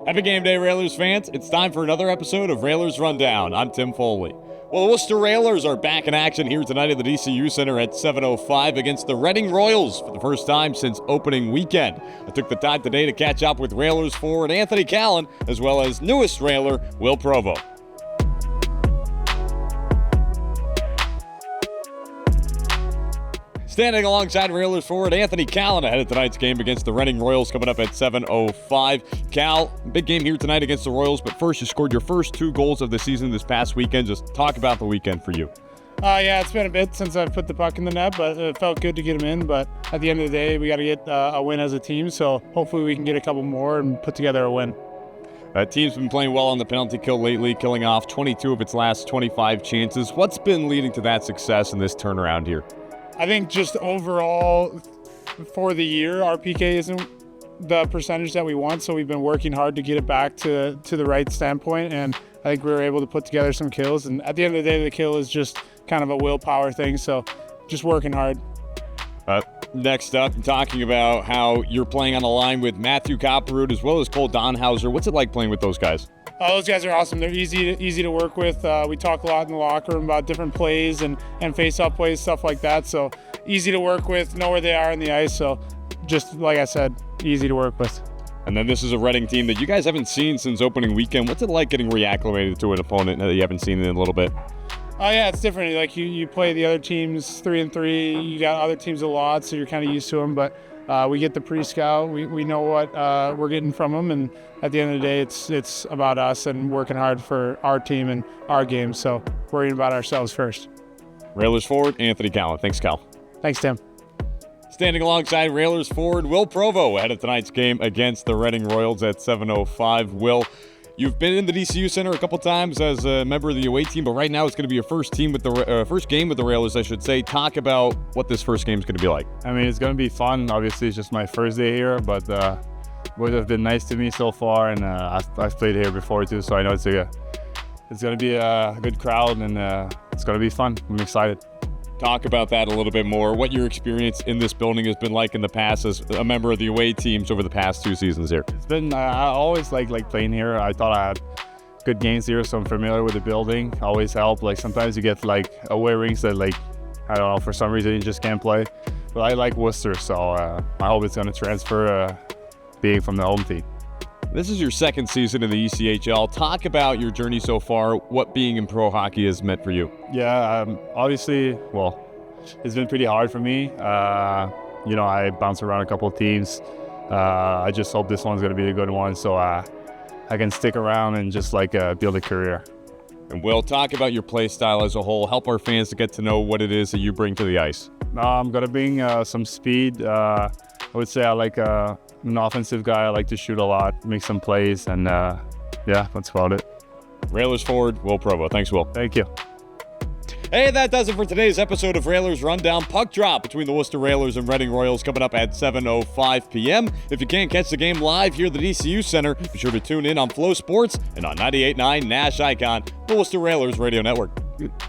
Happy game day, Railers fans. It's time for another episode of Railers Rundown. I'm Tim Foley. Well, the Worcester Railers are back in action here tonight at the DCU Center at 7:05 against the Reading Royals for the first time since opening weekend. I took the time today to catch up with Railers forward Anthony Callan, as well as newest Railer Will Provo. Standing alongside Railers forward Anthony Callan ahead of tonight's game against the Reading Royals coming up at 7:05. Cal, big game here tonight against the Royals, but first you scored your first 2 goals of the season this past weekend. Just talk about the weekend for you. Yeah, it's been a bit since I've put the puck in the net, but it felt good to get them in. But at the end of the day, we got to get a win as a team, so hopefully we can get a couple more and put together a win. Team's been playing well on the penalty kill lately, killing off 22 of its last 25 chances. What's been leading to that success in this turnaround here? I think just overall for the year, our PK isn't the percentage that we want, so we've been working hard to get it back to the right standpoint, and I think we were able to put together some kills. And at the end of the day, the kill is just kind of a willpower thing, so just working hard. Next up, talking about how you're playing on the line with Matthew Copperroot as well as Cole Donhauser. What's it like playing with those guys? Those guys are awesome. They're easy to work with. We talk a lot in the locker room about different plays and face-off plays, stuff like that. So easy to work with, know where they are on the ice. So just like I said, easy to work with. And then this is a Reading team that you guys haven't seen since opening weekend. What's it like getting reacclimated to an opponent that you haven't seen in a little bit? Oh yeah, it's different. Like you play the other teams 3-3. You got other teams a lot, so you're kind of used to them. But we get the pre-scout. We know what we're getting from them, and at the end of the day, it's about us and working hard for our team and our game. So worrying about ourselves first. Railers forward Anthony Callan. Thanks, Cal. Thanks, Tim. Standing alongside Railers forward Will Provo ahead of tonight's game against the Reading Royals at 7:05. Will, you've been in the DCU Center a couple times as a member of the away team, but right now it's going to be your first game with the Railers, I should say. Talk about what this first game is going to be like. I mean, it's going to be fun. Obviously, it's just my first day here, but boys have been nice to me so far, and I've played here before too, so I know it's going to be a good crowd, and it's going to be fun. I'm excited. Talk about that a little bit more. What your experience in this building has been like in the past as a member of the away teams over the past 2 seasons here. It's been I always like playing here. I thought I had good games here, so I'm familiar with the building. Always help. Like sometimes you get like away rinks that I don't know, for some reason you just can't play. But I like Worcester, so I hope it's going to transfer being from the home team. This is your second season in the ECHL. Talk about your journey so far, what being in pro hockey has meant for you. Yeah, obviously, well, it's been pretty hard for me. I bounced around a couple of teams. I just hope this one's going to be a good one so I can stick around and just build a career. And we'll talk about your play style as a whole. Help our fans to get to know what it is that you bring to the ice. I'm going to bring some speed. I would say I like an offensive guy. I like to shoot a lot, make some plays, and yeah, that's about it. Railers forward, Will Provo. Thanks, Will. Thank you. Hey, that does it for today's episode of Railers Rundown. Puck drop between the Worcester Railers and Reading Royals coming up at 7:05 p.m. If you can't catch the game live here at the DCU Center, be sure to tune in on Flow Sports and on 98.9 Nash Icon, the Worcester Railers Radio Network.